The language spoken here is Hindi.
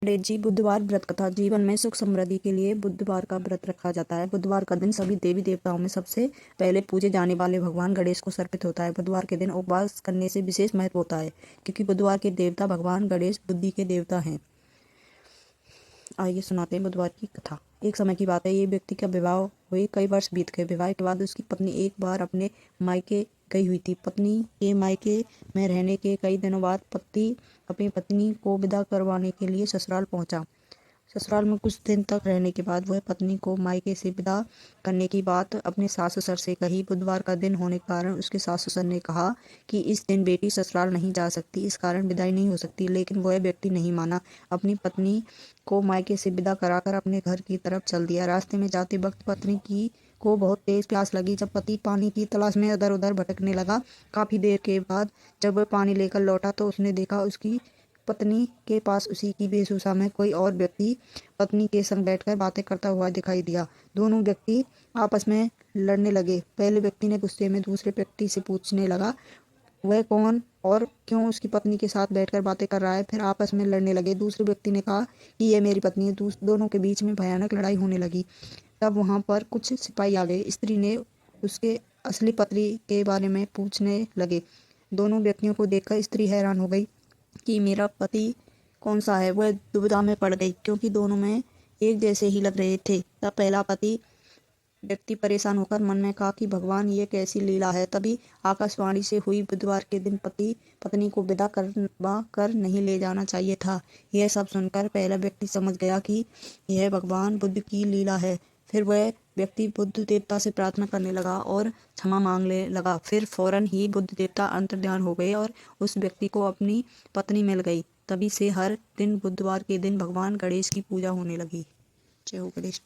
गणेश जी बुधवार व्रत कथा। जीवन में सुख समृद्धि के लिए बुधवार का व्रत रखा जाता है। बुधवार का दिन सभी देवी देवताओं में सबसे पहले पूजे जाने वाले भगवान गणेश को समर्पित होता है। बुधवार के दिन उपवास करने से विशेष महत्व होता है, क्योंकि बुधवार के देवता भगवान गणेश बुद्धि के देवता हैं। आइए सुनाते हैं बुधवार की कथा। एक समय की बात है, ये व्यक्ति का विवाह हुए कई वर्ष बीत गए। विवाह के बाद उसकी पत्नी एक बार अपने मायके गई हुई थी। पत्नी के मायके में रहने के कई दिनों बाद पति अपनी पत्नी को विदा करवाने के लिए ससुराल पहुंचा। ससुराल में कुछ दिन तक रहने के बाद वह पत्नी को मायके से विदा करने की बात अपने सास ससुर से कही। बुधवार का दिन होने के कारण उसके सास ससुर ने कहा कि इस दिन बेटी ससुराल नहीं जा सकती, इस कारण विदाई नहीं हो सकती, लेकिन वह व्यक्ति नहीं माना। अपनी पत्नी को मायके से विदा कराकर अपने घर की तरफ चल दिया। रास्ते में जाते वक्त पत्नी की को बहुत तेज प्यास लगी। जब पति पानी की तलाश में इधर उधर भटकने लगा, काफी देर के बाद जब वह पानी लेकर लौटा तो उसने देखा उसकी पत्नी के पास उसी की वेशभूषा में कोई और व्यक्ति पत्नी के संग बैठकर बातें करता हुआ दिखाई दिया। दोनों व्यक्ति आपस में लड़ने लगे। पहले व्यक्ति ने गुस्से में दूसरे व्यक्ति से पूछने लगा, वह कौन और क्यों उसकी पत्नी के साथ बैठकर बातें कर रहा है। फिर आपस में लड़ने लगे। दूसरे व्यक्ति ने कहा कि यह मेरी पत्नी है। दोनों के बीच में भयानक लड़ाई होने लगी। तब वहां पर कुछ सिपाही आ गए। स्त्री ने उसके असली पति के बारे में पूछने लगे। दोनों व्यक्तियों को देखकर स्त्री हैरान हो गई कि मेरा पति कौन सा है। वह दुविधा में पड़ गई, क्योंकि दोनों में एक जैसे ही लग रहे थे। तब पहला व्यक्ति परेशान होकर मन में कहा कि भगवान, ये कैसी लीला है। तभी आकाशवाणी से हुई, बुधवार के दिन पति पत्नी को विदा करवा कर नहीं ले जाना चाहिए था। यह सब सुनकर पहला व्यक्ति समझ गया कि यह भगवान बुद्ध की लीला है। फिर वह व्यक्ति बुद्ध देवता से प्रार्थना करने लगा और क्षमा मांगने लगा। फिर फौरन ही बुद्ध देवता अंतर्ध्यान हो गए और उस व्यक्ति को अपनी पत्नी मिल गई। तभी से हर दिन बुधवार के दिन भगवान गणेश की पूजा होने लगी। जय हो गणेश।